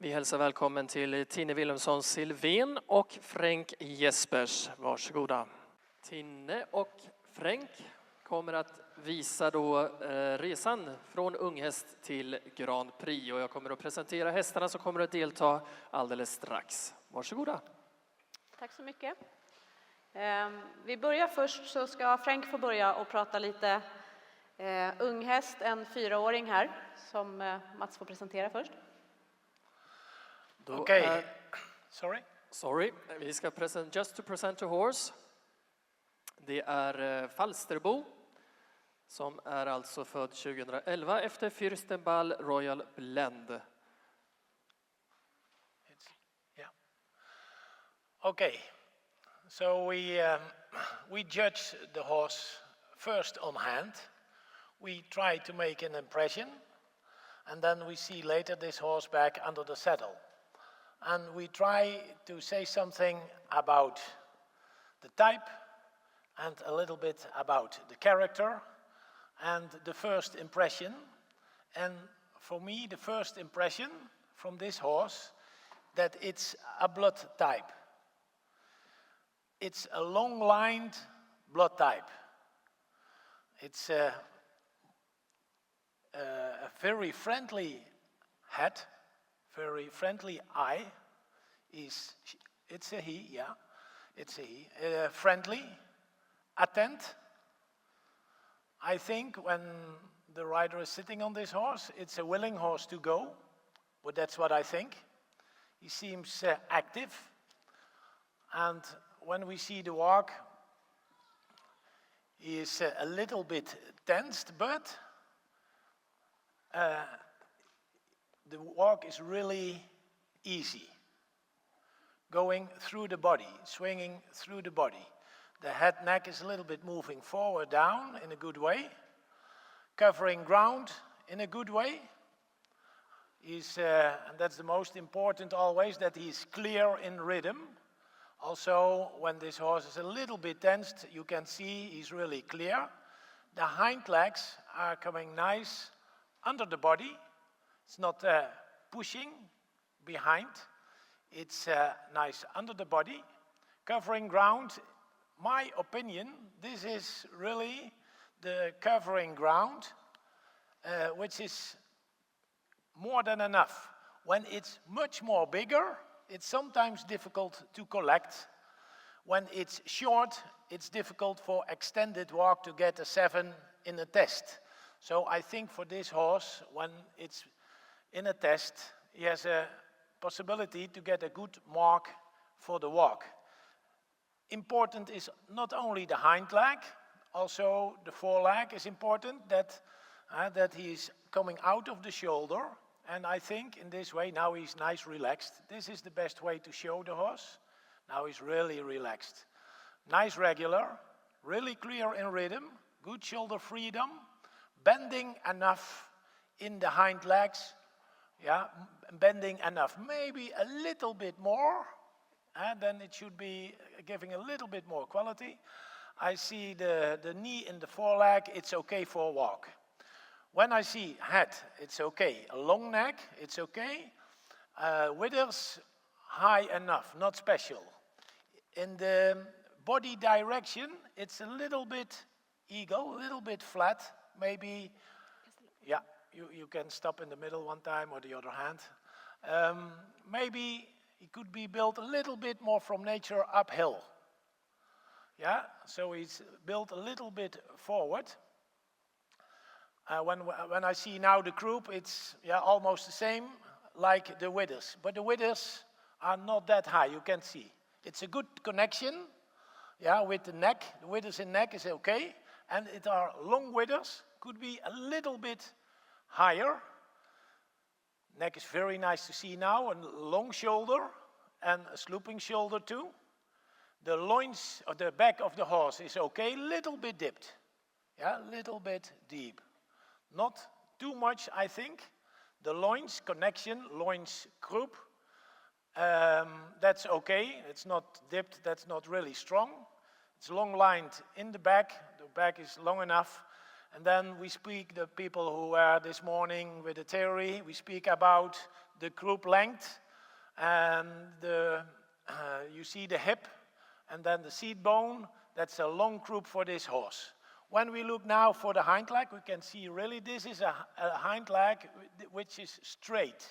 Vi hälsar välkommen till Tinne, Vilhelmson, Silfvén och Frenk, Jespers. Varsågoda. Tinne och Frenk kommer att visa då resan från unghäst till Grand Prix. Och jag kommer att presentera hästarna som kommer att delta alldeles strax. Varsågoda. Tack så mycket. Vi börjar först, så ska Frenk få börja och prata lite unghäst, en 4-åring här som Mats får presentera först. Okay. Sorry. Vi ska just to present the horse. Det är Falsterbo som är alltså född 2011 efter Fürstenball Royal Blend. Okay, so we judge the horse first on hand. We try to make an impression, and then we see later this horse back under the saddle. And we try to say something about the type and a little bit about the character and the first impression. And for me, the first impression from this horse, that it's a blood type. It's a long-lined blood type. It's a very friendly head, very friendly eye. It's a he, yeah. It's a he. Friendly, attent. I think when the rider is sitting on this horse, it's a willing horse to go, but that's what I think. He seems active, and when we see the walk, he is a little bit tensed, but the walk is really easy. Going through the body, swinging through the body. The head neck is a little bit moving forward, down in a good way. Covering ground in a good way. And that's the most important always, that he's clear in rhythm. Also, when this horse is a little bit tensed, you can see he's really clear. The hind legs are coming nice under the body. It's not pushing behind. It's nice under the body. Covering ground, my opinion, this is really the covering ground, which is more than enough. When it's much more bigger, it's sometimes difficult to collect. When it's short, it's difficult for extended walk to get a 7 in a test. So I think for this horse, when it's in a test, he has a possibility to get a good mark for the walk. Important is not only the hind leg, also the foreleg is important, that he is coming out of the shoulder. And I think in this way, now he's nice relaxed. This is the best way to show the horse. Now he's really relaxed. Nice regular, really clear in rhythm, good shoulder freedom, bending enough in the hind legs. Yeah, bending enough, maybe a little bit more, and then it should be giving a little bit more quality. I see the knee in the foreleg, it's okay for a walk. When I see head, it's okay. A long neck, it's okay. Withers, high enough, not special. In the body direction, it's a little bit eagle, a little bit flat, maybe, yeah. You can stop in the middle one time or the other hand. Maybe he could be built a little bit more from nature uphill. Yeah, so he's built a little bit forward. When I see now the croup, it's almost the same like the withers. But the withers are not that high, you can see. It's a good connection, with the neck. The withers in neck is okay. And it are long withers, could be a little bit higher. Neck is very nice to see now, a long shoulder and a sloping shoulder too. The loins or the back of the horse is okay, little bit dipped. Yeah, little bit deep. Not too much, I think. The loins connection, loins croup, that's okay. It's not dipped, that's not really strong. It's long lined in the back is long enough. And then we speak, the people who were this morning with the theory, we speak about the croup length, and you see the hip, and then the seat bone. That's a long croup for this horse. When we look now for the hind leg, we can see really this is a hind leg which is straight.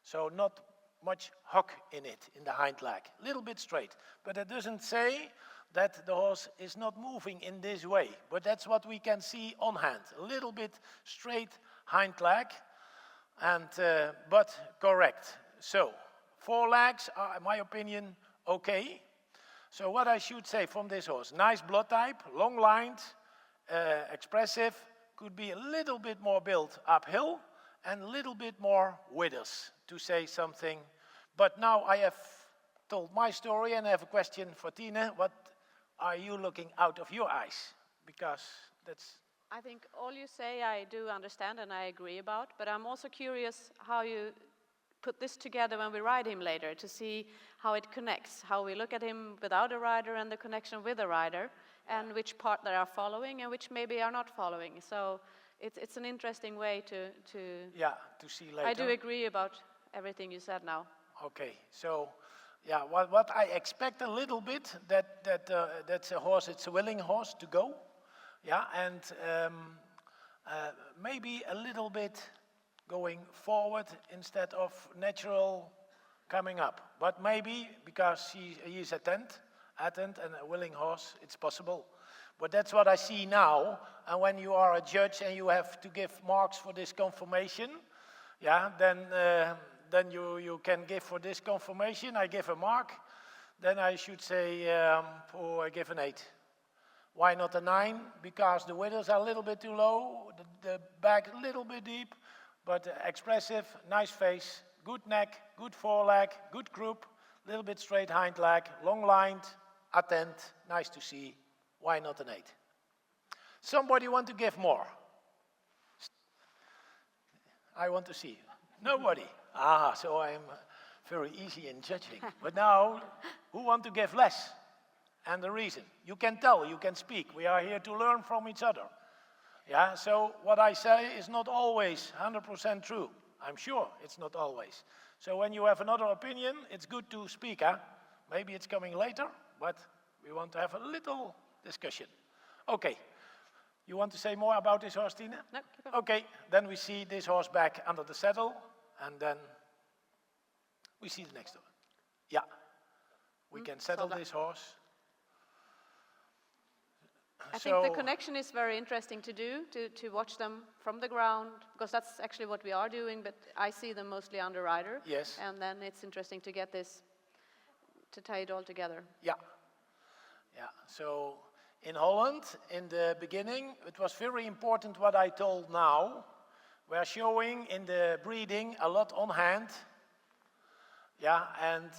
So not much hock in it, in the hind leg. A little bit straight. But it doesn't say that the horse is not moving in this way. But that's what we can see on hand. A little bit straight hind leg, and, but correct. So, forelegs are, in my opinion, okay. So what I should say from this horse, nice blood type, long-lined, expressive, could be a little bit more built uphill and a little bit more withers, to say something. But now I have told my story and I have a question for Tinne. What are you looking out of your eyes? Because that's... I think all you say I do understand and I agree about, but I'm also curious how you put this together when we ride him later to see how it connects, how we look at him without a rider and the connection with a rider, and which part they are following and which maybe are not following. So it's an interesting way to see later. I do agree about everything you said now. Okay, so yeah, what I expect a little bit that's a horse, it's a willing horse to go, yeah, and maybe a little bit going forward instead of natural coming up. But maybe because he is attent and a willing horse, it's possible. But that's what I see now. And when you are a judge and you have to give marks for this confirmation, yeah, then you can give for this confirmation. I give a mark. Then I should say, I give an 8. Why not a 9? Because the withers are a little bit too low, the back a little bit deep, but expressive, nice face, good neck, good foreleg, good croup, a little bit straight hind leg, long-lined, attent, nice to see. Why not an 8? Somebody want to give more? I want to see. Nobody. So I'm very easy in judging. But now, who want to give less? And the reason. You can tell, you can speak. We are here to learn from each other. Yeah, so what I say is not always 100% true. I'm sure it's not always. So when you have another opinion, it's good to speak. Maybe it's coming later, but we want to have a little discussion. Okay, you want to say more about this horse, Tinne? No, okay, then we see this horse back under the saddle, and then we see the next one. Yeah, we can settle this horse. I think the connection is very interesting to do, to watch them from the ground, because that's actually what we are doing, but I see them mostly under rider. Yes. And then it's interesting to get this, to tie it all together. Yeah. Yeah, so in Holland, in the beginning, it was very important what I told now. We are showing in the breeding a lot on hand. Yeah, and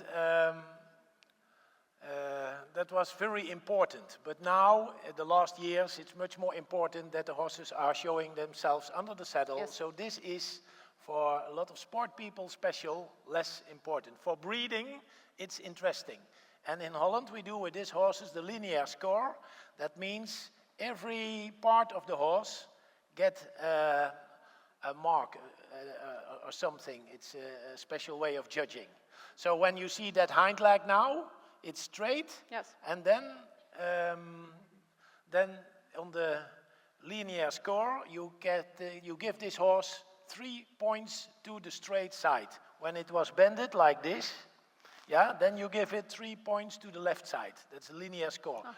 that was very important. But now, in the last years, it's much more important that the horses are showing themselves under the saddle. Yes. So this is, for a lot of sport people, special, less important. For breeding, it's interesting. And in Holland, we do with these horses the linear score. That means every part of the horse get a mark or something. It's a special way of judging. So when you see that hind leg now, it's straight. Yes. And then on the linear score, you give this horse 3 points to the straight side. When it was bended like this, yeah, then you give it 3 points to the left side. That's a linear score. Oh.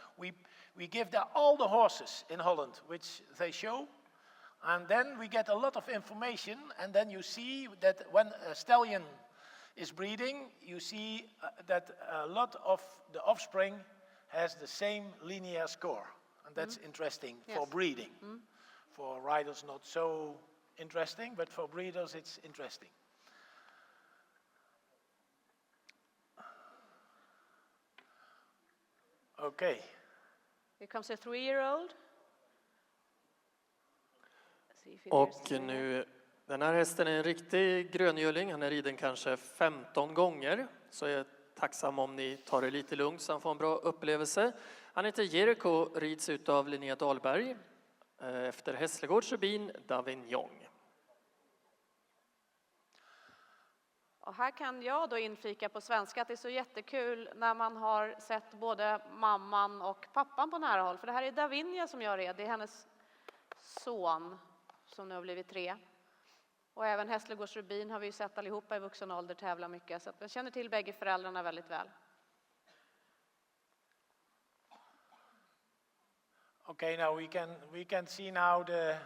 We give all the horses in Holland, which they show, and then we get a lot of information, and then you see that when a stallion is breeding, you see that a lot of the offspring has the same linear score, and that's interesting for breeding. For riders, not so interesting, but for breeders, it's interesting. Okay. Here comes a 3-year-old. Och nu, den här hästen är en riktig gröngöling. Han är riden kanske 15 gånger. Så jag är tacksam om ni tar det lite lugnt så han får en bra upplevelse. Han heter Jericho, rids ut av Linnea Dahlberg. Efter Hässlegårds rubin Davignon. Och här kan jag då inflika på svenska att det är så jättekul när man har sett både mamman och pappan på nära håll. För det här är Davinia som gör det. Det är hennes son som nu har blivit 3. Och även Hässlegårds Rubin har vi ju sett allihopa i vuxen ålder tävla mycket. Så att jag känner till bägge föräldrarna väldigt väl. Okay, now we can see now the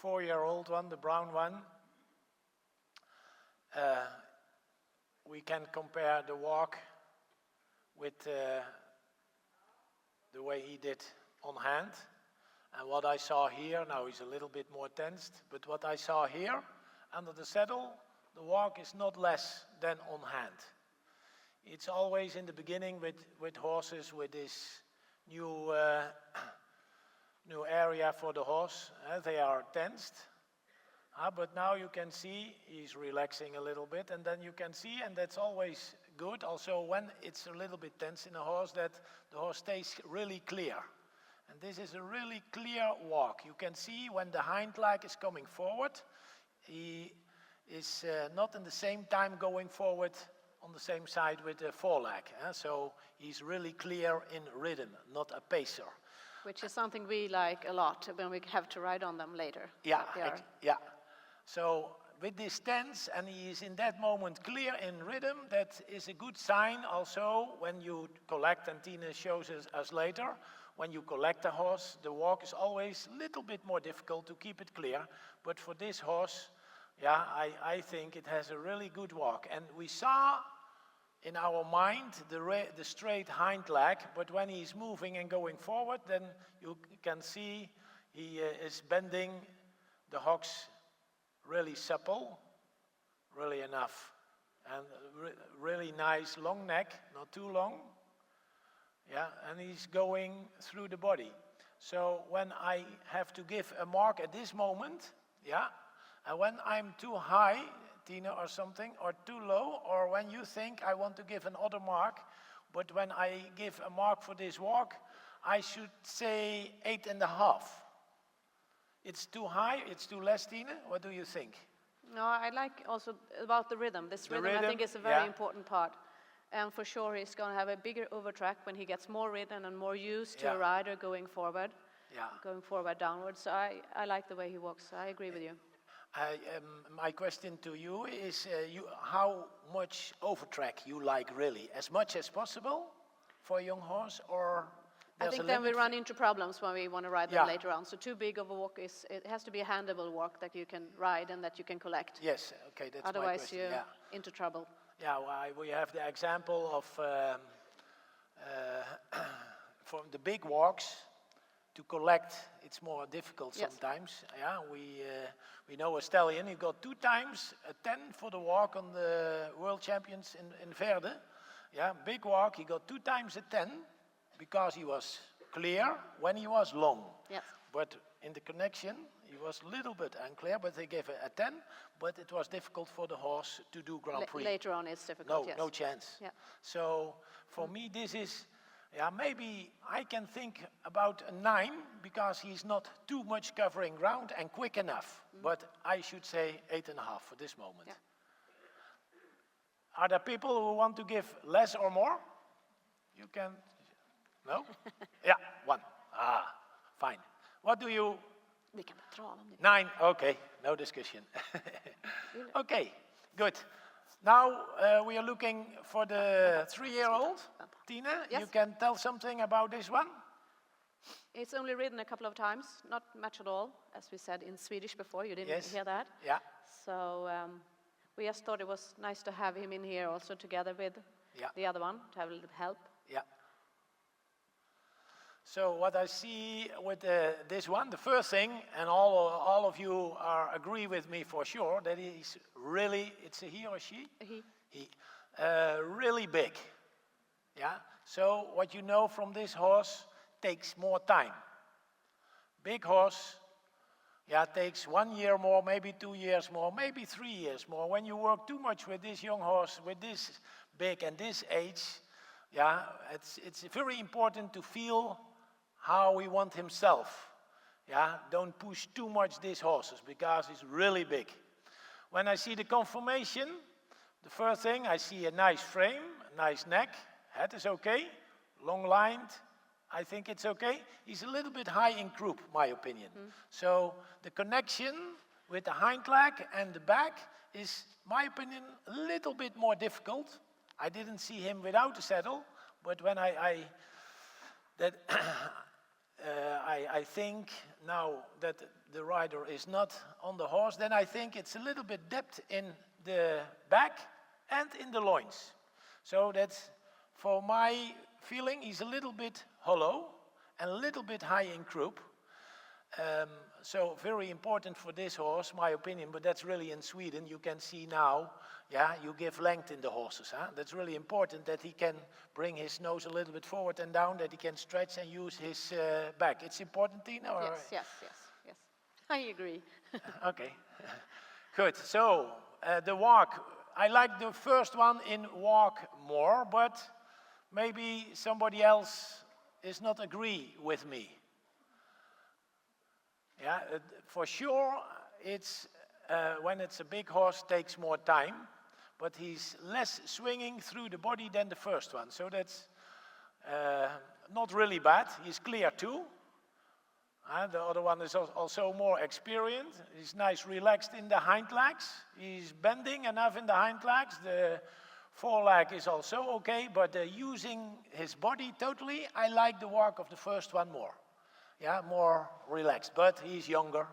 4-year-old one, the brown one. We can compare the walk with the way he did on hand. And what I saw here, now he's a little bit more tensed, but what I saw here under the saddle, the walk is not less than on hand. It's always in the beginning with horses with this new area for the horse. They are tensed. But now you can see he's relaxing a little bit, and then you can see, and that's always good also when it's a little bit tense in a horse, that the horse stays really clear. And this is a really clear walk. You can see when the hind leg is coming forward, he is not in the same time going forward on the same side with the foreleg. So he's really clear in rhythm, not a pacer. Which is something we like a lot when we have to ride on them later. Yeah, yeah. So with this tense, and he is in that moment clear in rhythm, that is a good sign also when you collect, and Tinne shows us later, when you collect a horse, the walk is always a little bit more difficult to keep it clear. But for this horse, yeah, I think it has a really good walk. And we saw in our mind the straight hind leg, but when he's moving and going forward, then you can see he is bending the hocks really supple, really enough, and really nice long neck, not too long. Yeah, and he's going through the body. So when I have to give a mark at this moment, yeah, and when I'm too high, Tinne, or something, or too low, or when you think I want to give another mark, but when I give a mark for this walk, I should say 8.5. It's too high, it's too less, Tinne? What do you think? No, I like also about the rhythm. This rhythm I think is a very important part. And for sure he's going to have a bigger overtrack when he gets more ridden and more used to a rider going forward downwards. So I like the way he walks. I agree with you. My question to you is how much overtrack you like really? As much as possible for a young horse, or I think then we run into problems when we want to ride them later on. So too big of a walk it has to be a handleable walk that you can ride and that you can collect. Yes, okay, that's otherwise my question. you're into trouble. Yeah, we have the example of from the big walks to collect. It's more difficult sometimes. Yeah, we know a stallion. He got 2 times a 10 for the walk on the World Champions in Verde. Yeah, big walk. He got 2 times a 10 because he was clear when he was long. Yes. But in the connection, he was a little bit unclear, but they gave a 10, but it was difficult for the horse to do Grand Prix. Later on it's difficult, No chance. Yeah. So for me this is, maybe I can think about a 9, because he's not too much covering ground and quick enough. But I should say 8.5 for this moment. Yeah. Are there people who want to give less or more? You can, no? Yeah, 1. Fine. What do you? Vi kan dra dem nu. 9, okay, no discussion. Okay, good. Now we are looking for the 3-year-old. Tinne, you can tell something about this one? It's only ridden a couple of times, not much at all, as we said in Swedish before. You didn't hear that? Yeah. So we just thought it was nice to have him in here also together with the other one, to have a little help. Yeah. So what I see with this one, the first thing, and all of you agree with me for sure, that he's really, it's a he or she? A he. He. Really big. Yeah. So what you know from this horse takes more time. Big horse, takes 1 year more, maybe 2 years more, maybe 3 years more. When you work too much with this young horse, with this big and this age, it's very important to feel how he wants himself. Don't push too much these horses because it's really big. When I see the conformation, The first thing, I see a nice frame, a nice neck, head is okay, long lined, I think it's okay. He's a little bit high in croup, my opinion. So the connection with the hind leg and the back is, my opinion, a little bit more difficult. I didn't see him without the saddle, but when I think now that the rider is not on the horse, then I think it's a little bit depth in the back and in the loins. So that's, for my feeling, he's a little bit hollow and a little bit high in croup. So very important for this horse, my opinion, but that's really in Sweden. You can see now, yeah, you give length in the horses. Huh? That's really important, that he can bring his nose a little bit forward and down, that he can stretch and use his back. It's important, Tinne? Or? Yes. I agree. Okay, good. So the walk, I like the first one in walk more, but maybe somebody else is not agree with me. Yeah, for sure, it's when it's a big horse, takes more time, but he's less swinging through the body than the first one. So that's not really bad. He's clear too. The other one is also more experienced. He's nice, relaxed in the hind legs. He's bending enough in the hind legs. The foreleg is also okay, but using his body totally, I like the walk of the first one more. Yeah, more relaxed, but he's younger.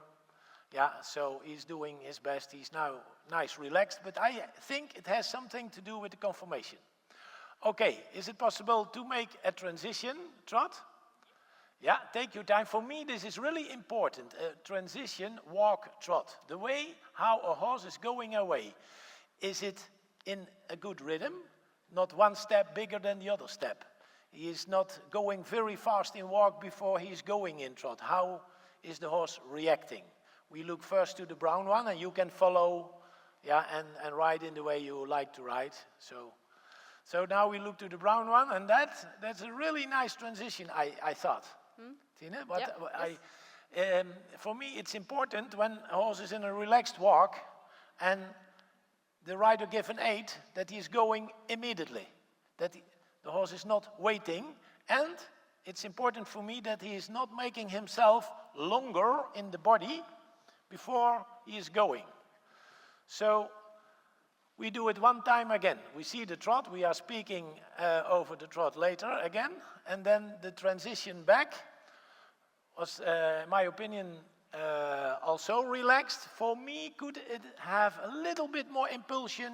Yeah, so he's doing his best. He's now nice, relaxed, but I think it has something to do with the conformation. Okay, is it possible to make a transition trot? Yeah, take your time. For me, this is really important. A transition, walk, trot. The way how a horse is going away. Is it in a good rhythm? Not one step bigger than the other step. He is not going very fast in walk before he's going in trot. How is the horse reacting? We look first to the brown one, and you can follow, yeah, and ride in the way you like to ride. So now we look to the brown one, and that's a really nice transition, I thought. Tinne, but yes. For me it's important when a horse is in a relaxed walk and the rider gives an aid, that he is going immediately. That the horse is not waiting, and it's important for me that he is not making himself longer in the body before he is going. So we do it one time again. We see the trot, we are speaking over the trot later again, and then the transition back was, in my opinion, also relaxed. For me, could it have a little bit more impulsion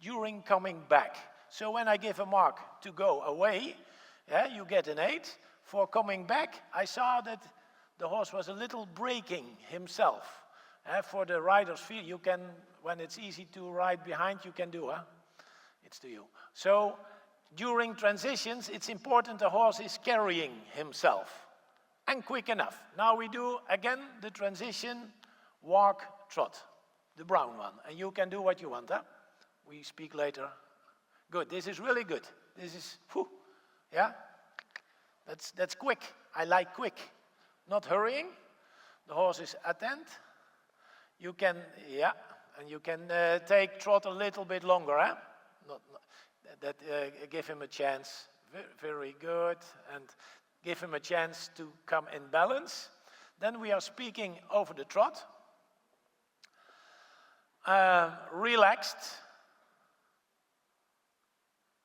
during coming back? So when I give a mark to go away, yeah, you get an 8. For coming back, I saw that the horse was a little braking himself. For the rider's feel, you can, when it's easy to ride behind, you can do, it's to you. So during transitions, it's important the horse is carrying himself, and quick enough. Now we do again the transition, walk, trot, the brown one. And you can do what you want, We speak later. Good, this is really good. This is, yeah? That's quick. I like quick. Not hurrying. The horse is attent. You can, yeah, and you can take trot a little bit longer, give him a chance. Very good. And give him a chance to come in balance. Then we are speaking over the trot. Relaxed.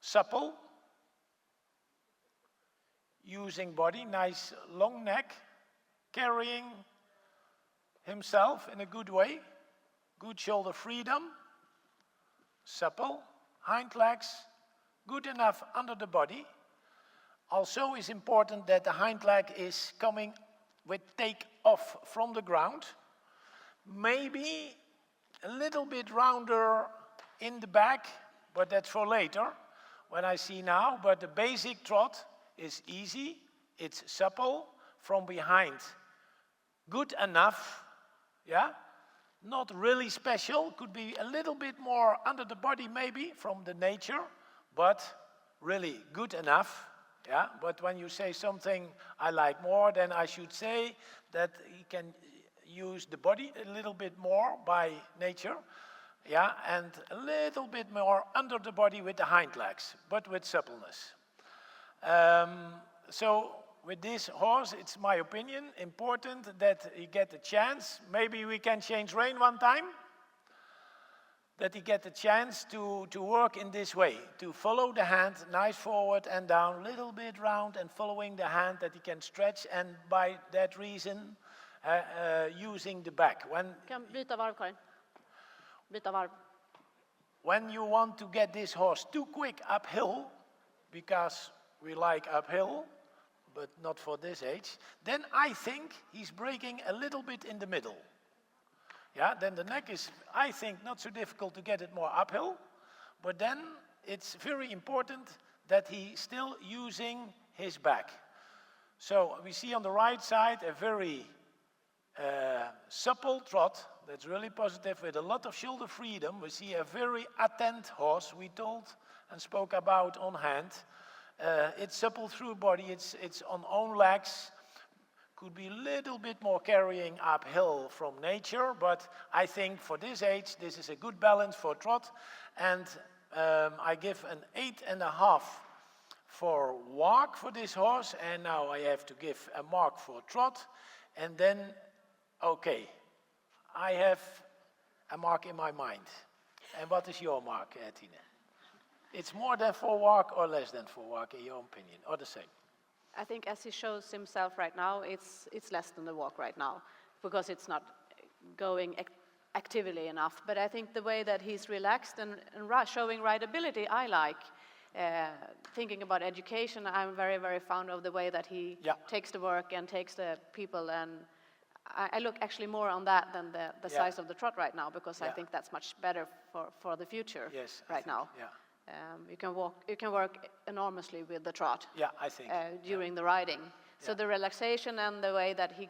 Supple, using body, nice long neck, carrying himself in a good way, good shoulder freedom, supple, hind legs, good enough under the body. Also is important that the hind leg is coming with take off from the ground, maybe a little bit rounder in the back, but that's for later. When I see now, but the basic trot is easy, it's supple, from behind. Good enough, yeah? Not really special, could be a little bit more under the body maybe from the nature, but really good enough, yeah? But when you say something I like more, then I should say that he can use the body a little bit more by nature. Yeah, and a little bit more under the body with the hind legs, but with suppleness. So with this horse, it's my opinion, important that he get a chance. Maybe we can change rein one time. That he get a chance to work in this way, to follow the hand, nice forward and down, little bit round and following the hand, that he can stretch, and by that reason using the back. Kan byta varv, Karin. Byta varv. When you want to get this horse too quick uphill, because we like uphill, but not for this age, then I think he's breaking a little bit in the middle. Yeah, then the neck is, I think, not so difficult to get it more uphill, but then it's very important that he's still using his back. So we see on the right side a very supple trot, that's really positive, with a lot of shoulder freedom. We see a very attent horse, we told and spoke about on hand. It's supple through body, it's on own legs. Could be a little bit more carrying uphill from nature, but I think for this age, this is a good balance for trot. And I give an 8.5 for walk for this horse, and now I have to give a mark for trot. And then, okay, I have a mark in my mind. And what is your mark, Tinne? It's more than for walk or less than for walk, in your opinion, or the same? I think as he shows himself right now, it's less than the walk right now, because it's not going actively enough. But I think the way that he's relaxed and showing rideability, I like. Thinking about education, I'm very, very fond of the way that he takes the work and takes the people, and I look actually more on that than the size of the trot right now, because I think that's much better for the future now. Yeah. You can work enormously with the trot. Yeah, I think during the riding. So the relaxation and the way that he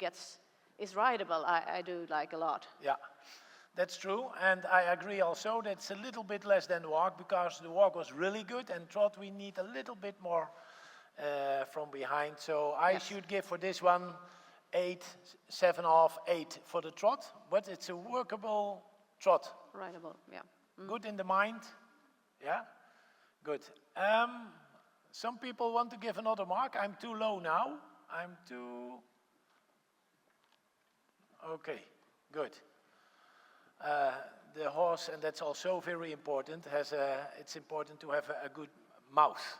is rideable, I do like a lot. Yeah, that's true, and I agree also that it's a little bit less than walk, because the walk was really good, and trot we need a little bit more from behind. So I should give for this one 8, 7.5, 8 for the trot, but it's a workable trot. Rideable, yeah. Good in the mind, yeah. Good. Some people want to give another mark. I'm too low now. I'm too... Okay, good. The horse, and that's also very important, it's important to have a good mouth.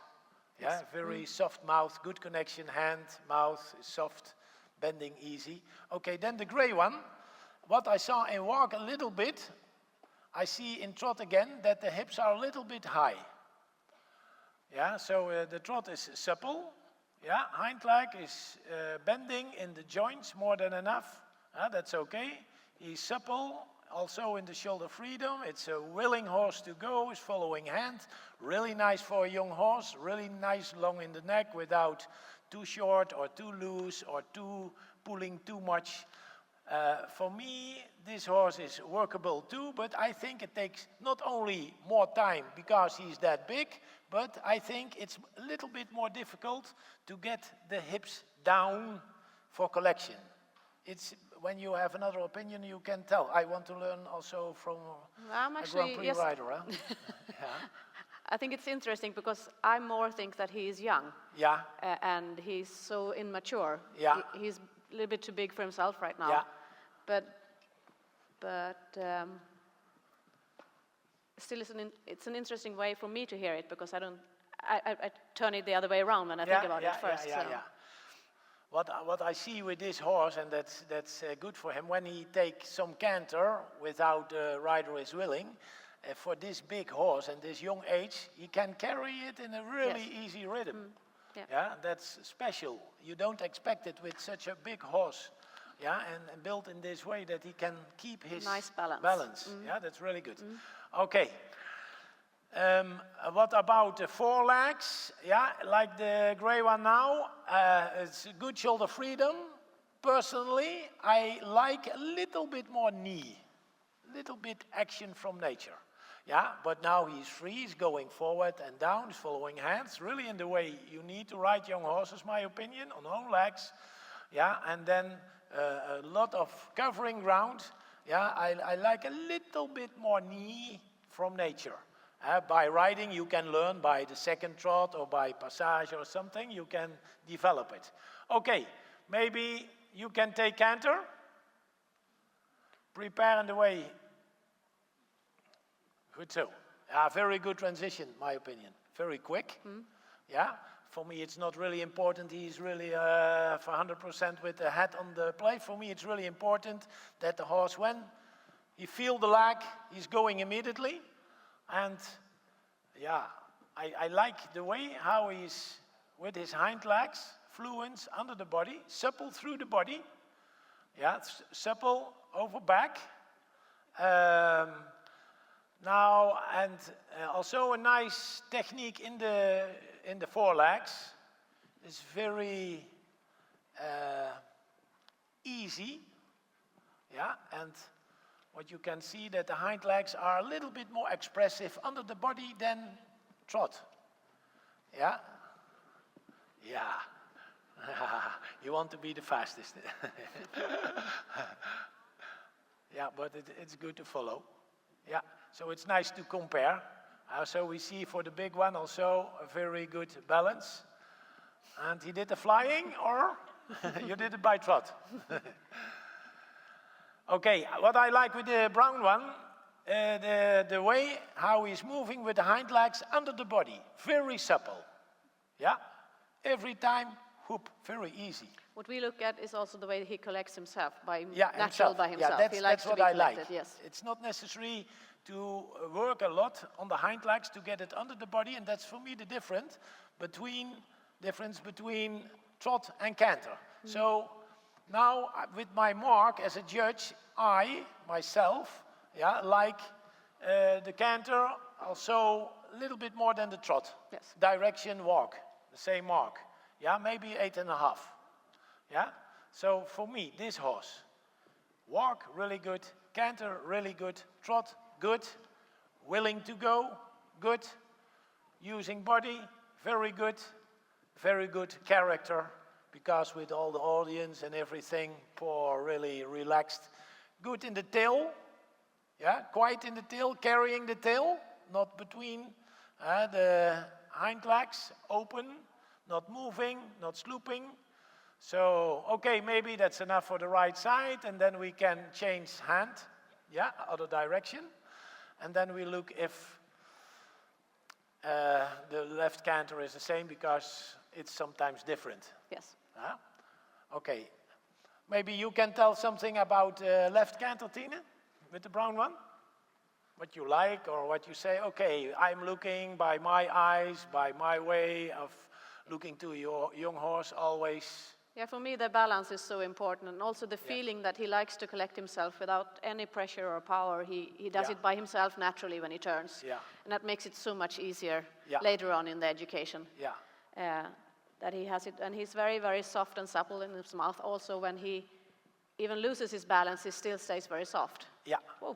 Yeah, very soft mouth, good connection, hand, mouth, soft, bending easy. Okay, then the gray one. What I saw in walk a little bit, I see in trot again that the hips are a little bit high. Yeah, so the trot is supple. Yeah, hind leg is bending in the joints more than enough. That's okay. He's supple, also in the shoulder freedom. It's a willing horse to go. He's following hand. Really nice for a young horse. Really nice long in the neck without too short or too loose or pulling too much. For me, this horse is workable too, but I think it takes not only more time because he's that big, but I think it's a little bit more difficult to get the hips down for collection. It's when you have another opinion, you can tell. I want to learn also from a Grand Prix rider. Huh? Yeah. I think it's interesting because I more think that he is young. Yeah. And he's so immature. Yeah. He's a little bit too big for himself right now. Yeah. But still, it's an interesting way for me to hear it, because I turn it the other way around when I think about it first. Yeah. What I see with this horse, and that's good for him, when he takes some canter without the rider is willing, for this big horse and this young age, he can carry it in a really easy rhythm. Yeah, that's special. You don't expect it with such a big horse. Yeah, and built in this way that he can keep his nice balance. Yeah, that's really good. Okay. What about the forelegs? Yeah, like the gray one now. It's good shoulder freedom. Personally, I like a little bit more knee, little bit action from nature. Yeah, but now he's free. He's going forward and down. He's following hands. Really in the way you need to ride young horses, my opinion, on own legs. Yeah, and then a lot of covering ground. Yeah, I like a little bit more knee from nature. By riding, you can learn by the second trot or by passage or something, you can develop it. Okay, maybe you can take canter. Prepare in the way. Good so. Very good transition, my opinion. Very quick. Yeah, for me it's not really important. He's really for 100% with the head on the plate. For me it's really important that the horse, when he feels the leg, he's going immediately. And yeah, I like the way how he's with his hind legs, fluent under the body, supple through the body. Yeah, supple over back. Now, and also a nice technique in the forelegs. It's very easy. Yeah, and what you can see that the hind legs are a little bit more expressive under the body than trot. Yeah? Yeah. You want to be the fastest. Yeah, but it's good to follow. Yeah, so it's nice to compare. So we see for the big one also a very good balance. And he did the flying, or you did it by trot? Okay, what I like with the brown one, the way how he's moving with the hind legs under the body, very supple. Yeah, every time, whoop, very easy. What we look at is also the way he collects himself, by himself. by himself. Yeah, he likes that's to what be I like. Yes. It's not necessary to work a lot on the hind legs to get it under the body, and that's for me the difference between trot and canter. So now with my mark as a judge, I myself, like the canter also a little bit more than the trot. Yes. Direction, walk, the same mark. Yeah, maybe 8.5. Yeah, so for me, this horse, walk really good, canter really good, trot good, willing to go good, using body very good character, because with all the audience and everything, poor, really relaxed, good in the tail, yeah, quite in the tail, carrying the tail, not between the hind legs, open, not moving, not slooping. So, okay, maybe that's enough for the right side, and then we can change hand, yeah, other direction. And then we look if the left canter is the same, because it's sometimes different. Yes. Okay, maybe you can tell something about left canter, Tinne, with the brown one? What you like, or what you say, okay, I'm looking by my eyes, by my way of looking to your young horse always. Yeah, for me the balance is so important, and also the feeling that he likes to collect himself without any pressure or power. He does it by himself naturally when he turns. Yeah. And that makes it so much easier later on in the education. Yeah. That he has it, and he's very, very soft and supple in his mouth. Also, when he even loses his balance, he still stays very soft. Yeah. Whoa.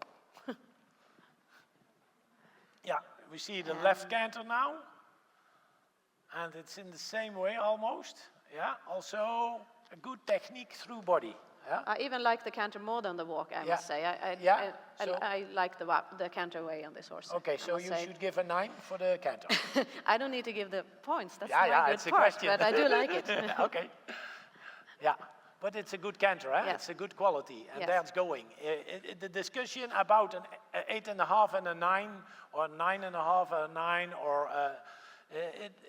Yeah, we see the left canter now, and it's in the same way almost. Yeah, also a good technique through body. Yeah? I even like the canter more than the walk, I must say. I like the canter way on this horse. Okay, so you should give a 9 for the canter. I don't need to give the points. That's my good it's a part, question. but I do like it. Okay. Yeah, but it's a good canter, eh? Yes. It's a good quality, and Yes. that's going. The discussion about an 8.5 and a 9, or 9.5 and a 9, or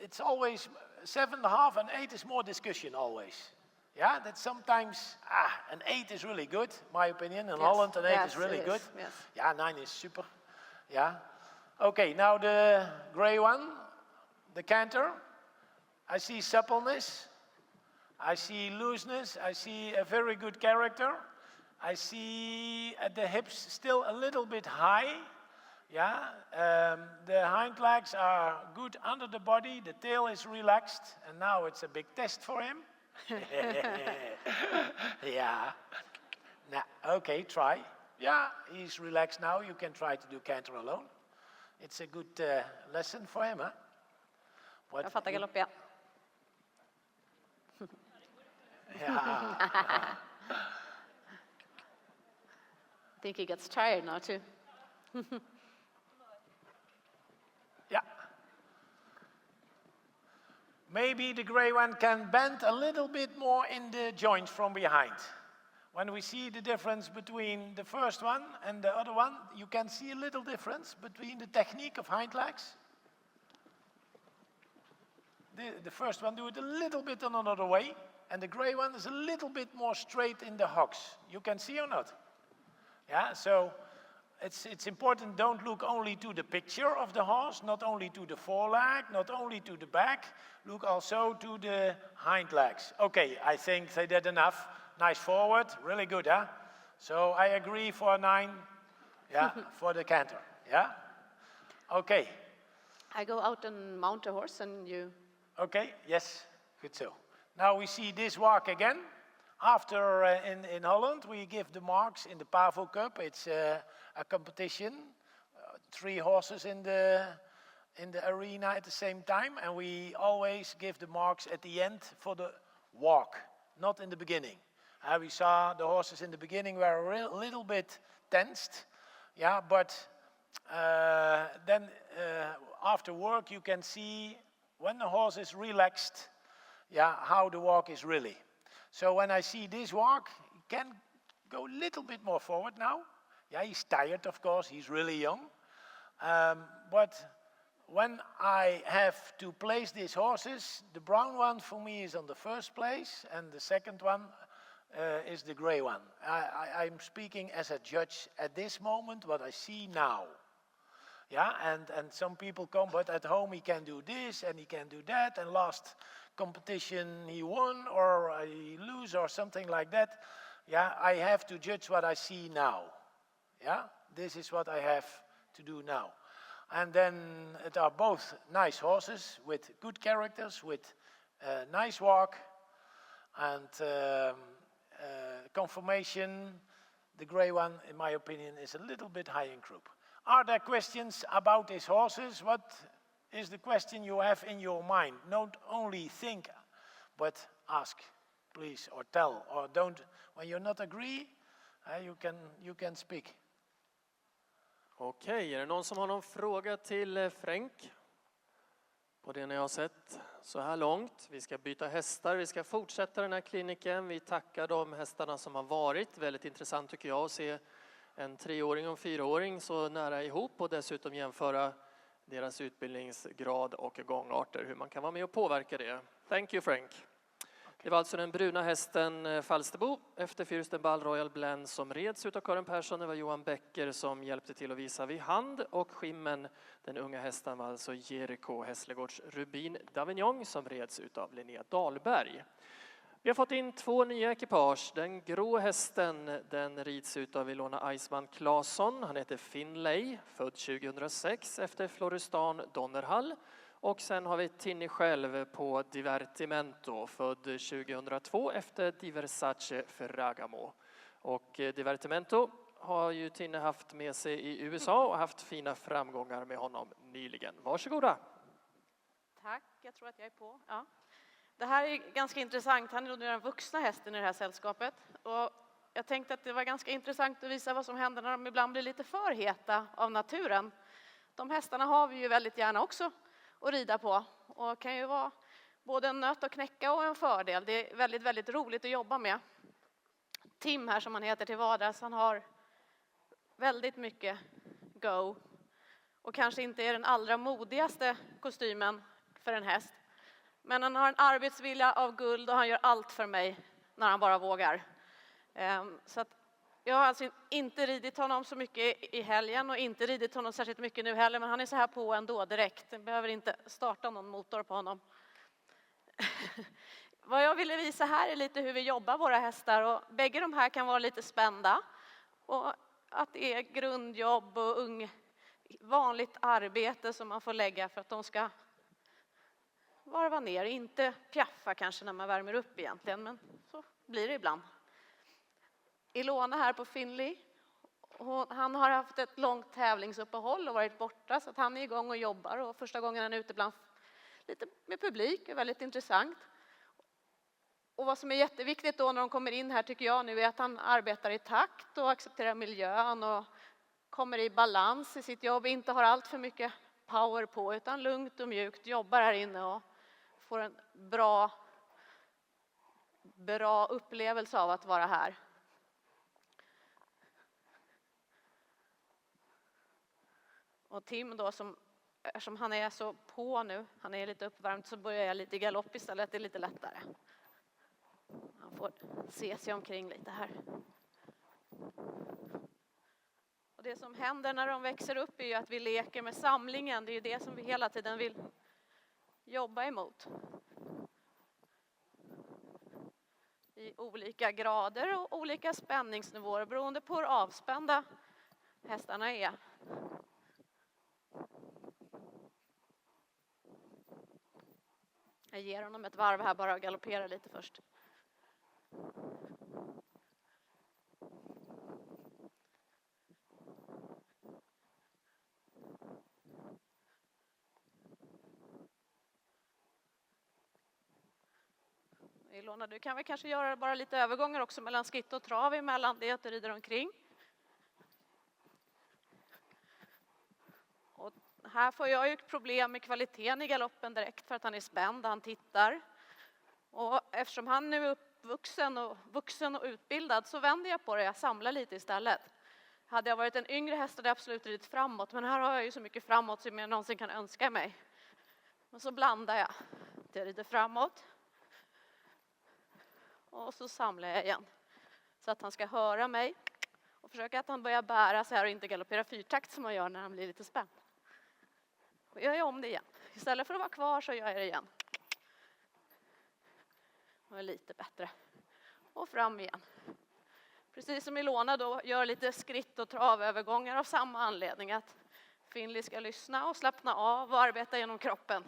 it's always 7.5 and 8 is more discussion always. Yeah, that sometimes an 8 is really good, my opinion. In Holland, an 8 is really good. Yes. Yeah, 9 is super. Yeah. Okay, now the gray one, the canter. I see suppleness. I see looseness. I see a very good character. I see the hips still a little bit high. Yeah, the hind legs are good under the body. The tail is relaxed, and now it's a big test for him. Yeah. Now, okay, try. Yeah, he's relaxed now. You can try to do canter alone. It's a good lesson for him, huh? What Jag fattar galopp, ja. Yeah. think he gets tired now too. Yeah. Maybe the gray one can bend a little bit more in the joints from behind. When we see the difference between the first one and the other one, you can see a little difference between the technique of hind legs. The first one do it a little bit on another way, and the gray one is a little bit more straight in the hocks. You can see or not? Yeah, so it's important, don't look only to the picture of the horse, not only to the foreleg, not only to the back, look also to the hind legs. Okay, I think they did enough. Nice forward, really good, huh? So I agree for 9, yeah, for the canter, yeah? Okay. I go out and mount a horse and you... Okay, yes, good so. Now we see this walk again. After in Holland, we give the marks in the Pavo Cup. It's a competition, 3 horses in the arena at the same time, and we always give the marks at the end for the walk, not in the beginning. We saw the horses in the beginning were a little bit tensed, yeah, but then after work you can see when the horse is relaxed, yeah, how the walk is really. So when I see this walk, he can go a little bit more forward now. Yeah, he's tired, of course, he's really young. But when I have to place these horses, the brown one for me is on the first place, and the second one is the gray one. I'm speaking as a judge at this moment, what I see now. Yeah, and some people come, but at home he can do this and he can do that, and last competition he won or he lose or something like that. Yeah, I have to judge what I see now. Yeah, this is what I have to do now. And then it are both nice horses with good characters, with nice walk and conformation. The gray one, in my opinion, is a little bit high in croup. Are there questions about these horses? What is the question you have in your mind? Not only think, but ask, please, or tell, or don't. When you not agree, you can speak. Okej, är det någon som har någon fråga till Frenk? På det ni har sett så här långt. Vi ska byta hästar, vi ska fortsätta den här kliniken. Vi tackar de hästarna som har varit. Väldigt intressant tycker jag att se en 3-åring och en 4-åring så nära ihop och dessutom jämföra deras utbildningsgrad och gångarter, hur man kan vara med och påverka det. Thank you, Frenk. Det var alltså den bruna hästen Falsterbo efter Fürstenball Royal Blend som reds utav Karin Persson. Det var Johan Becker som hjälpte till att visa vid hand, och skimmen, den unga hästen, var alltså Jericho Hässlegårds Rubin Davignon som reds utav Linnea Dahlberg. Vi har fått in 2 nya ekipage. Den grå hästen, den rids utav Ilona Eisman Claesson. Han heter Finlay, född 2006 efter Florestan Donnerhall. Och sen har vi Tinne själv på Divertimento, född 2002 efter Diversace Ferragamo. Och Divertimento har ju Tinne haft med sig i USA och haft fina framgångar med honom nyligen. Varsågoda. Tack, jag tror att jag är på. Ja. Det här är ganska intressant. Han är den vuxna hästen i det här sällskapet. Och jag tänkte att det var ganska intressant att visa vad som händer när de ibland blir lite för heta av naturen. De hästarna har vi ju väldigt gärna också att rida på. Och kan ju vara både en nöt att knäcka och en fördel. Det är väldigt, väldigt roligt att jobba med. Tim här som han heter till vardags, han har väldigt mycket go. Och kanske inte är den allra modigaste kostymen för en häst. Men han har en arbetsvilja av guld och han gör allt för mig när han bara vågar. Så att jag har alltså inte ridit honom så mycket i helgen och inte ridit honom särskilt mycket nu heller. Men han är så här på ändå direkt. Jag behöver inte starta någon motor på honom. Vad jag ville visa här är lite hur vi jobbar våra hästar. Och bägge de här kan vara lite spända. Och att det är grundjobb och vanligt arbete som man får lägga för att de ska varva ner. Inte pjaffa kanske när man värmer upp egentligen, men så blir det ibland. Ilona här på Finley. Han har haft ett långt tävlingsuppehåll och varit borta, så att han är igång och jobbar. Och första gången han är ute bland lite med publik är väldigt intressant. Och vad som är jätteviktigt då när de kommer in här tycker jag nu är att han arbetar i takt och accepterar miljön och kommer i balans i sitt jobb. Inte har allt för mycket power på utan lugnt och mjukt jobbar här inne och får en bra upplevelse av att vara här. Och Tim då, eftersom han är så på nu, han är lite uppvärmd, så börjar jag lite i galopp istället, det är lite lättare. Han får se sig omkring lite här. Och det som händer när de växer upp är ju att vi leker med samlingen, det är ju det som vi hela tiden vill jobba emot. I olika grader och olika spänningsnivåer beroende på hur avspända hästarna är. Jag ger honom ett varv här bara och galopperar lite först. Ilona, du kan väl kanske göra bara lite övergångar också mellan skritt och trav emellan det att du rider omkring. Och här får jag ju problem med kvaliteten i galoppen direkt för att han är spänd, han tittar. Och eftersom han nu är vuxen och utbildad så vänder jag på det, jag samlar lite istället. Hade jag varit en yngre häst hade jag absolut ridit framåt, men här har jag ju så mycket framåt som jag någonsin kan önska mig. Och så blandar jag. Jag rider framåt. Och så samlar jag igen. Så att han ska höra mig. Och försöka att han börjar bära så här och inte galoppera fyrtakt som man gör när han blir lite spänd. Och gör jag om det igen. Istället för att vara kvar så gör jag det igen. Och är lite bättre. Och fram igen. Precis som Ilona då gör lite skritt och travövergångar av samma anledning. Att Finley ska lyssna och slappna av och arbeta genom kroppen.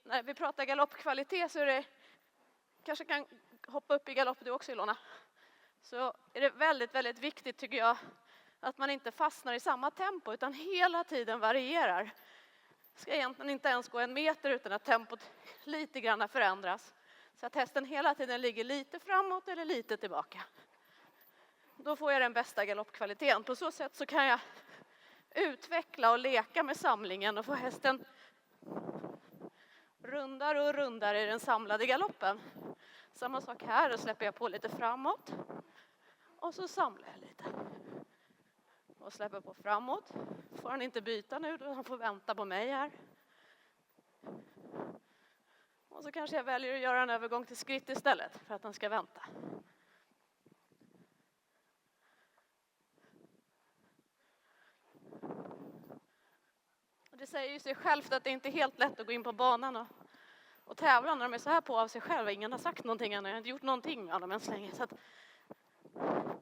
När vi pratar galoppkvalitet så är det, kanske kan hoppa upp i galopp du också Ilona, så är det väldigt, väldigt viktigt tycker jag att man inte fastnar i samma tempo utan hela tiden varierar. Ska egentligen inte ens gå 1 meter utan att tempot lite grann förändras. Så att hästen hela tiden ligger lite framåt eller lite tillbaka. Då får jag den bästa galoppkvaliteten. På så sätt så kan jag utveckla och leka med samlingen och få hästen rundare och rundare i den samlade galoppen. Samma sak här, då släpper jag på lite framåt. Och så samlar jag lite. Och släpper på framåt. Får han inte byta nu, då han får vänta på mig här. Och så kanske jag väljer att göra en övergång till skritt istället för att han ska vänta. Och det säger ju sig självt att det inte är helt lätt att gå in på banan och tävla när de är så här på av sig själva. Ingen har sagt någonting än, jag har inte gjort någonting med dem än så länge. Så att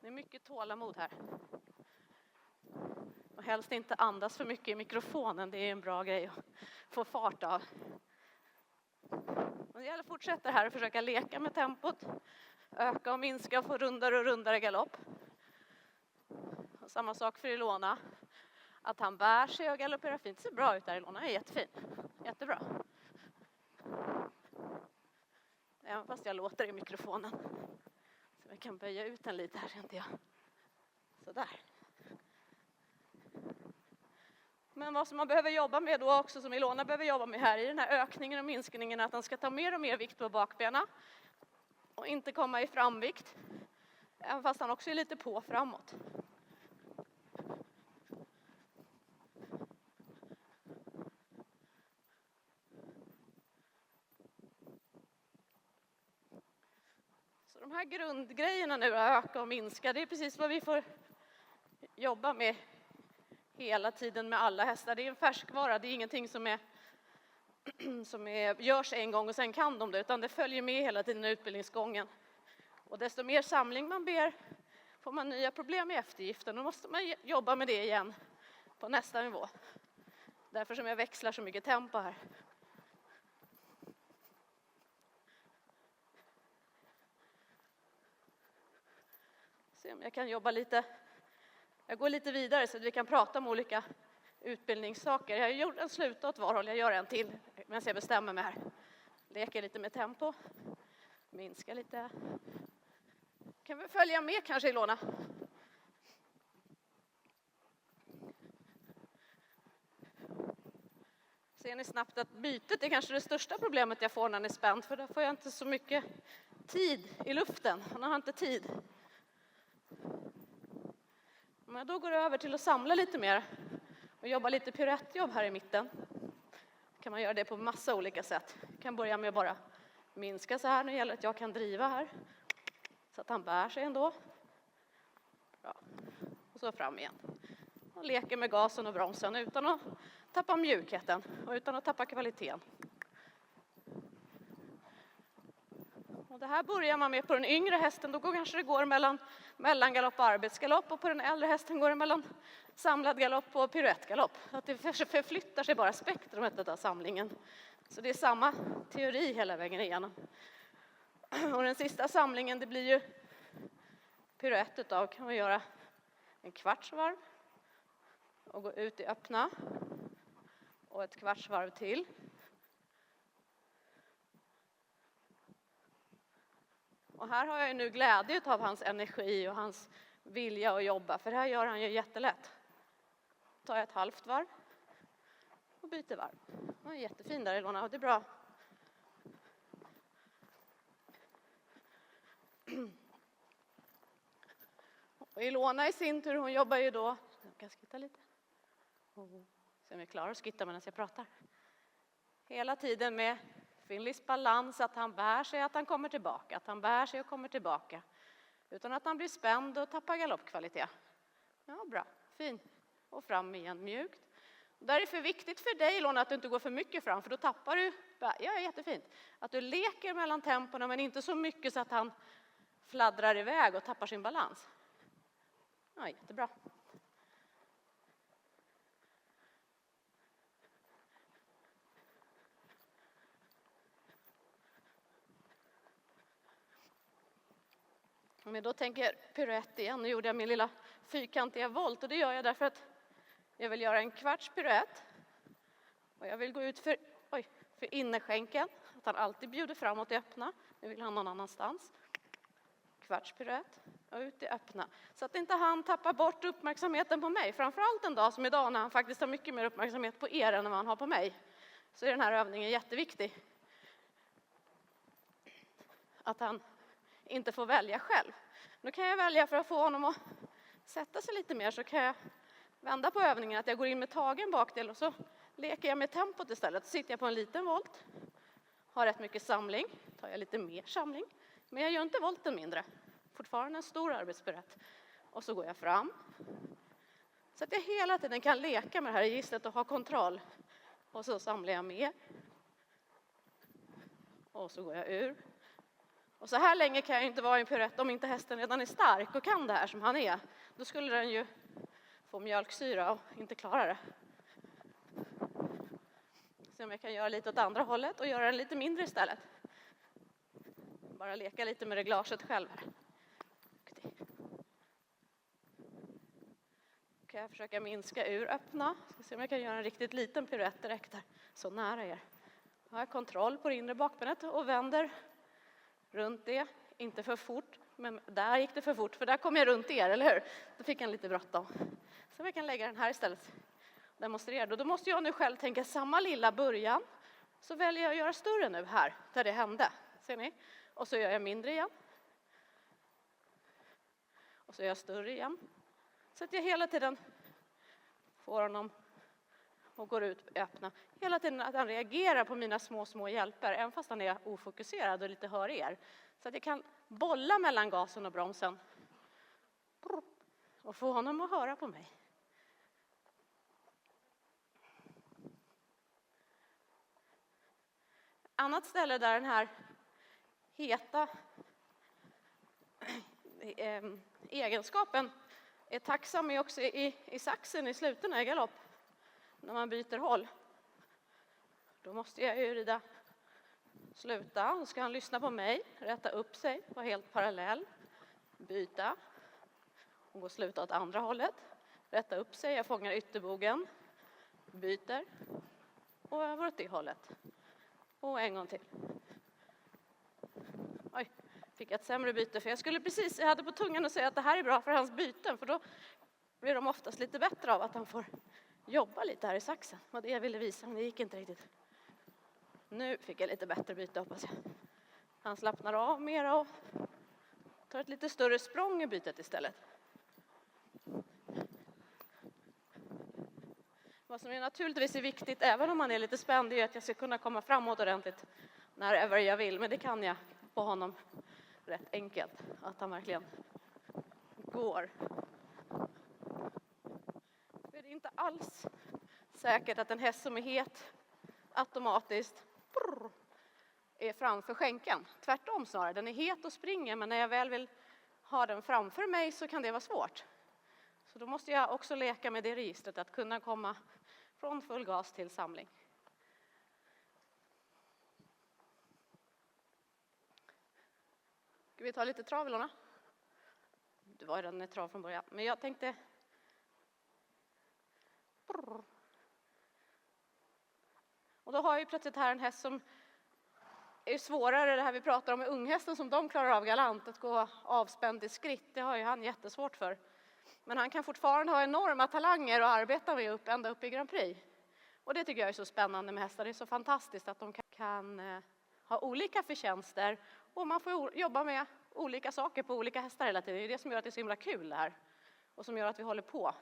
det är mycket tålamod här. Och helst inte andas för mycket i mikrofonen, det är en bra grej att få fart av. Och det gäller att fortsätta här och försöka leka med tempot. Öka och minska och få rundare och rundare galopp. Och samma sak för Ilona. Att han bär sig och galopperar fint. Det ser bra ut där Ilona, är jättefin. Jättebra. Även fast jag låter i mikrofonen. Så jag kan böja ut den lite här, kände jag. Sådär. Men vad som man behöver jobba med då också, som Ilona behöver jobba med här i den här ökningen och minskningen, är att han ska ta mer och mer vikt på bakbenen. Och inte komma i framvikt. Även fast han också är lite på framåt. Så de här grundgrejerna nu, att öka och minska, det är precis vad vi får jobba med hela tiden med alla hästar. Det är en färskvara, det är ingenting som görs en gång och sen kan de det, utan det följer med hela tiden i utbildningsgången. Och desto mer samling man ber får man nya problem med eftergiften. Då måste man jobba med det igen på nästa nivå. Därför som jag växlar så mycket tempo här. Se om jag kan jobba lite Jag går lite vidare så att vi kan prata om olika utbildningssaker. Jag har gjort en sluta åt var håll, jag gör en till medan jag bestämmer mig här. Leker lite med tempo, minska lite. Kan vi följa med kanske, Ilona? Ser ni snabbt att bytet är kanske det största problemet jag får när ni är spänd, för då får jag inte så mycket tid i luften. Man har inte tid. Om jag då går över till att samla lite mer och jobba lite piruettjobb här i mitten, kan man göra det på massa olika sätt. Jag kan börja med att bara minska så här. Nu gäller det att jag kan driva här så att han bär sig ändå. Bra. Och så fram igen. Och leker med gasen och bromsen utan att tappa mjukheten och utan att tappa kvaliteten. Och det här börjar man med på den yngre hästen. Då kanske det går mellan galopp och arbetsgalopp. Och på den äldre hästen går det mellan samlad galopp och piruettgalopp. Att det förflyttar sig bara spektrumet av samlingen. Så det är samma teori hela vägen igenom. Och den sista samlingen, det blir ju piruett utav. Kan man göra en kvartsvarv och gå ut i öppna. Och ett kvartsvarv till. Och här har jag ju nu glädje av hans energi och hans vilja att jobba. För det här gör han ju jättelätt. Tar jag ett halvt varv och byter varv. Det är jättefin där, Ilona, och det är bra. Och Ilona i sin tur, hon jobbar ju då. Jag kan skitta lite. Se om jag klarar att skitta medan jag pratar. Hela tiden med Finlis balans, att han bär sig, att han kommer tillbaka. Att han bär sig och kommer tillbaka. Utan att han blir spänd och tappar galoppkvalitet. Ja, bra. Fin. Och fram igen, mjukt. Där är det för viktigt för dig, Ilona, att du inte går för mycket fram. För då tappar du. Ja, jättefint. Att du leker mellan temporna men inte så mycket så att han fladdrar iväg och tappar sin balans. Ja, jättebra. Om jag då tänker piruett igen, nu gjorde jag min lilla fyrkantiga volt. Och det gör jag därför att jag vill göra en kvarts piruett. Och jag vill gå ut för innerskänken. Att han alltid bjuder framåt i öppna. Nu vill han någon annanstans. Kvarts piruett och ut i öppna. Så att inte han tappar bort uppmärksamheten på mig. Framförallt en dag som idag när han faktiskt har mycket mer uppmärksamhet på er än vad han har på mig. Så är den här övningen jätteviktig. Att han inte får välja själv. Nu kan jag välja för att få honom att sätta sig lite mer, så kan jag vända på övningen att jag går in med tagen bakdel och så leker jag med tempot istället. Så sitter jag på en liten volt, har rätt mycket samling, tar jag lite mer samling, men jag gör inte volten mindre. Fortfarande en stor arbetsberätt. Och så går jag fram. Så att jag hela tiden kan leka med det här registret och ha kontroll. Och så samlar jag mer. Och så går jag ur. Och så här länge kan jag inte vara i en piruett om inte hästen redan är stark och kan det här som han är. Då skulle den ju få mjölksyra och inte klara det. Se om jag kan göra lite åt andra hållet och göra den lite mindre istället. Bara leka lite med reglaget själv här. Kan jag försöka minska ur öppna. Ska se om jag kan göra en riktigt liten piruett direkt där. Så nära er. Jag har kontroll på det inre bakbenet och vänder runt det. Inte för fort, men där gick det för fort. För där kom jag runt er, eller hur? Då fick jag lite bråttom. Så jag kan lägga den här istället. Demonstrera. Då måste jag nu själv tänka samma lilla början. Så väljer jag att göra större nu här, där det hände. Ser ni? Och så gör jag mindre igen. Och så gör jag större igen. Så att jag hela tiden får honom och går ut och öppna. Hela tiden att han reagerar på mina små hjälper. Även fast han är ofokuserad och lite hör er. Så att jag kan bolla mellan gasen och bromsen. Och få honom att höra på mig. Annat ställe där den här heta egenskapen är tacksam är också i saxen i sluten i galopp. När man byter håll. Då måste jag ju rida sluta. Då ska han lyssna på mig. Rätta upp sig. Vara helt parallell. Byta. Och gå sluta åt andra hållet. rätta upp sig. Jag fångar ytterbogen, byter och över åt det hållet. Och en gång till. Oj, fick jag ett sämre byte för jag hade på tungan att säga att det här är bra för hans byten, för då blir de oftast lite bättre av att han får jobba lite här i saxen. Det var det jag ville visa, men det gick inte riktigt. Nu fick jag lite bättre byte, hoppas jag. Han slappnar av mera och tar ett lite större språng i bytet istället. Vad som är naturligtvis är viktigt, även om man är lite spänd, är att jag ska kunna komma framåt ordentligt när jag vill. Men det kan jag på honom rätt enkelt. Att han verkligen går. För det är inte alls säkert att en häst som är het automatiskt är framför skänken. Tvärtom snarare. Den är het och springer, men när jag väl vill ha den framför mig så kan det vara svårt. Så då måste jag också leka med det registret, att kunna komma från full gas till samling. Ska vi ta lite trav, Ilona? Det var redan ett trav från början. Men jag tänkte... Och då har vi plötsligt här en häst som är svårare. Det här vi pratar om med unghästen som de klarar av galant. Att gå avspänd i skritt, det har ju han jättesvårt för. Men han kan fortfarande ha enorma talanger och arbeta med ända upp i Grand Prix. Och det tycker jag är så spännande med hästar. Det är så fantastiskt att de kan ha olika förtjänster. Och man får jobba med olika saker på olika hästar hela tiden. Det är det som gör att det är så himla kul det här. Och som gör att vi håller på.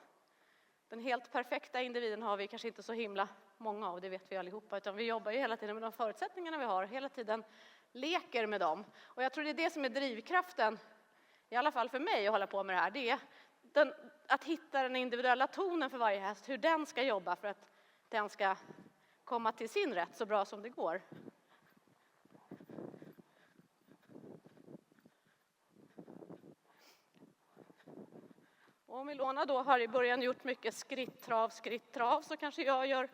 Den helt perfekta individen har vi kanske inte så himla många av, det vet vi allihopa. Utan vi jobbar ju hela tiden med de förutsättningarna vi har. Hela tiden leker med dem. Och jag tror det är det som är drivkraften, i alla fall för mig, att hålla på med det här. Det är att hitta den individuella tonen för varje häst. Hur den ska jobba för att den ska komma till sin rätt så bra som det går. Och om Ilona då har i början gjort mycket skritt-trav så kanske jag gör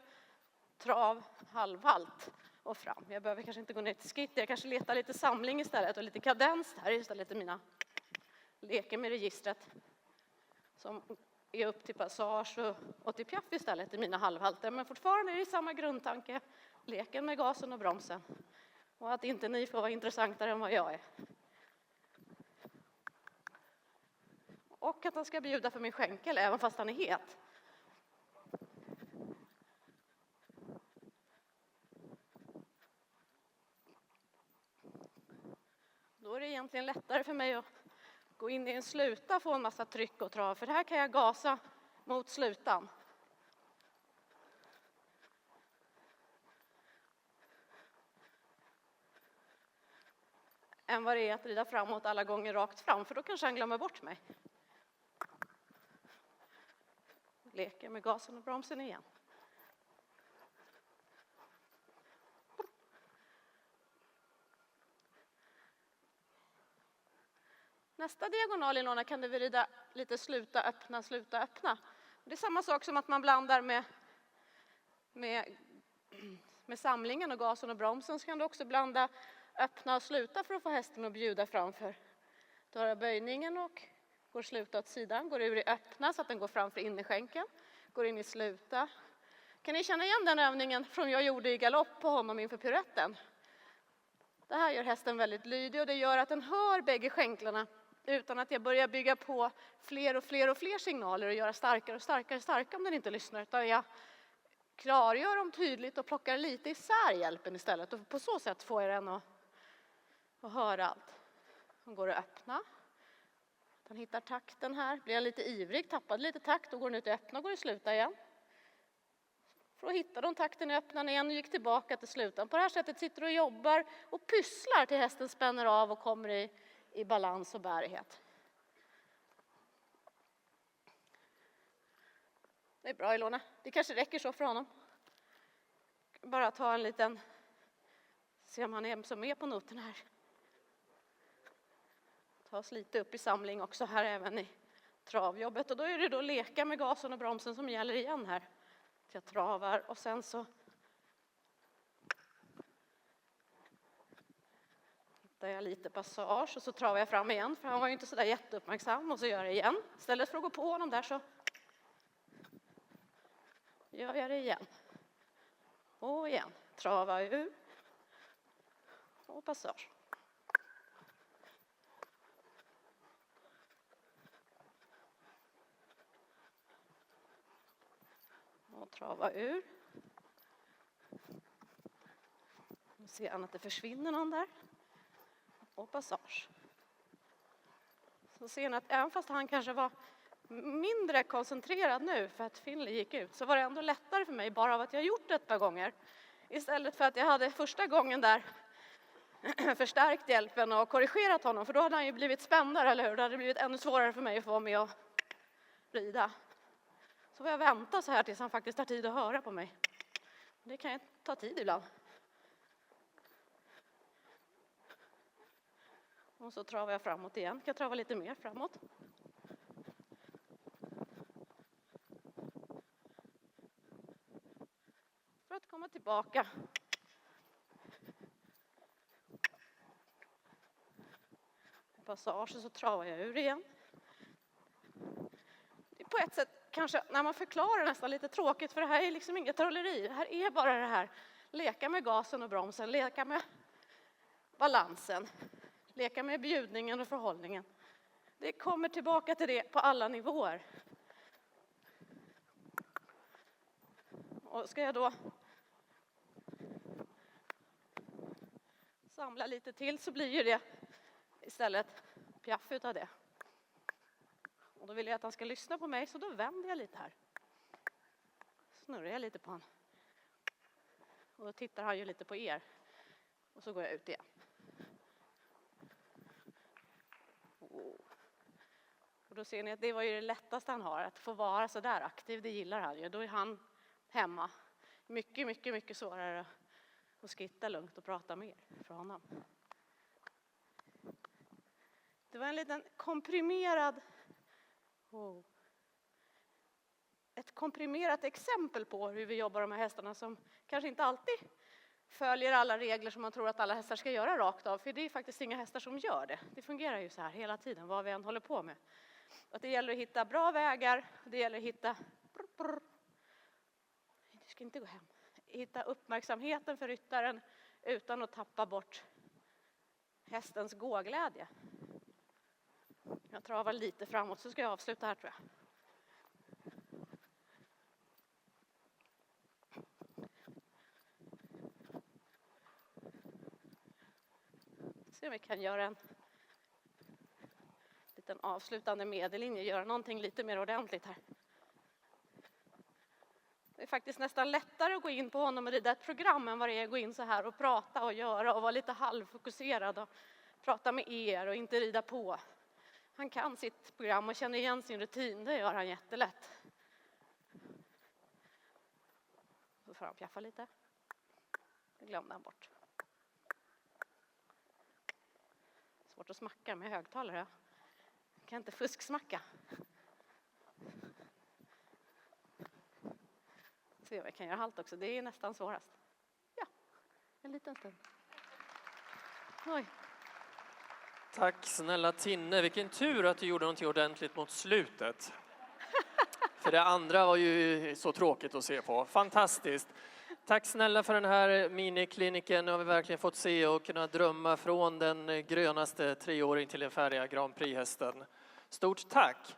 trav halvhalt och fram. Jag behöver kanske inte gå ner till skritt. Jag kanske letar lite samling istället och lite kadens här istället i mina leker med registret. Som är upp till passage och till piaff istället i mina halvhalter. Men fortfarande är det samma grundtanke. Leken med gasen och bromsen. Och att inte ni får vara intressantare än vad jag är. Och att han ska bjuda för min skänkel även fast han är het. Då är det egentligen lättare för mig att gå in i en sluta och få en massa tryck och trav. För här kan jag gasa mot slutan. Än vad det är att rida framåt alla gånger rakt fram. För då kanske han glömmer bort mig. Leker med gasen och bromsen igen. Nästa diagonal i Ilona kan du rida lite sluta, öppna, sluta, öppna. Det är samma sak som att man blandar med samlingen och gasen och bromsen. Så kan du också blanda öppna och sluta för att få hästen att bjuda framför. Då har jag böjningen och går sluta åt sidan. Går ur i öppna så att den går framför innerskänken. Går in i sluta. Kan ni känna igen den övningen från jag gjorde i galopp på honom inför piruetten? Det här gör hästen väldigt lydig och det gör att den hör bägge skänklarna utan att jag börjar bygga på fler och fler signaler och göra starkare och starkare om den inte lyssnar. Utan jag klargör dem tydligt och plockar lite isär hjälpen istället. Och på så sätt får jag den att höra allt. Hon går att öppna. Den hittar takten här. Blir jag lite ivrig, tappade lite takt. Då går den ut i öppna och går i sluta igen. För att hitta de takten i öppnan igen och gick tillbaka till slutan. På det här sättet sitter du och jobbar och pysslar till hästen spänner av och kommer i balans och bärighet. Det är bra Ilona. Det kanske räcker så för honom. Bara ta en liten... Se om han är som är på noten här. Ta oss lite upp i samling också här även i travjobbet. Och då är det då leka med gasen och bromsen som gäller igen här. Jag travar och sen så hittar jag lite passage och så travar jag fram igen. För han var ju inte så där jätteuppmärksam och så gör jag igen. Istället för att gå på honom där så gör jag det igen. Och igen. Trava ur. Och passage. Och trava ur. Nu ser han att det försvinner någon där. Och passage. Så ser ni att även fast han kanske var mindre koncentrerad nu för att Finley gick ut, så var det ändå lättare för mig bara av att jag gjort det ett par gånger. Istället för att jag hade första gången där förstärkt hjälpen och korrigerat honom. För då hade han ju blivit spändare, eller hur? Det hade blivit ännu svårare för mig att få vara med och rida. Så får jag vänta så här tills han faktiskt har tid att höra på mig. Det kan ju ta tid ibland. Och så travar jag framåt igen. Jag kan trava lite mer framåt. För att komma tillbaka. Passage, så travar jag ur igen. Det är på ett sätt kanske när man förklarar nästan lite tråkigt, för det här är liksom inget trolleri. Det här är bara det här. Leka med gasen och bromsen, leka med balansen. Leka med bjudningen och förhållningen. Det kommer tillbaka till det på alla nivåer. Och ska jag då samla lite till, så blir ju det istället piaff utav det. Och då vill jag att han ska lyssna på mig, så då vänder jag lite här. Snurrar jag lite på han. Och då tittar han ju lite på er. Och så går jag ut igen. Och då ser ni att det var ju det lättaste han har, att få vara så där aktiv, det gillar han ju. Då är han hemma. Mycket, mycket, mycket svårare att skitta lugnt och prata med er för honom. Det var en liten komprimerad, ett komprimerat exempel på hur vi jobbar med hästarna som kanske inte alltid följer alla regler som man tror att alla hästar ska göra rakt av. För det är faktiskt inga hästar som gör det. Det fungerar ju så här hela tiden, vad vi än håller på med. Att det gäller att hitta bra vägar, det gäller att hitta du ska inte gå hem. Hitta uppmärksamheten för ryttaren utan att tappa bort hästens gåglädje. Jag travar lite framåt, så ska jag avsluta här, tror jag. Se om vi kan göra en liten avslutande medellinje, göra någonting lite mer ordentligt här. Det är faktiskt nästan lättare att gå in på honom och rida ett program än vad det är att gå in så här och prata och göra och vara lite halvfokuserad och prata med er och inte rida på. Han kan sitt program och känner igen sin rutin, det gör han jättelätt. Så får han pjaffa lite. Det glömde han bort. Svårt att smacka med högtalare. Jag kan inte fusksmacka. Se om jag kan göra halt också. Det är nästan svårast. Ja, en liten stund. Oj. Tack snälla Tinne. Vilken tur att du gjorde någonting ordentligt mot slutet. För det andra var ju så tråkigt att se på. Fantastiskt. Tack snälla för den här minikliniken. Nu har vi verkligen fått se och kunna drömma från den grönaste 3-åring till den färdiga Grand Prix-hästen. Stort tack!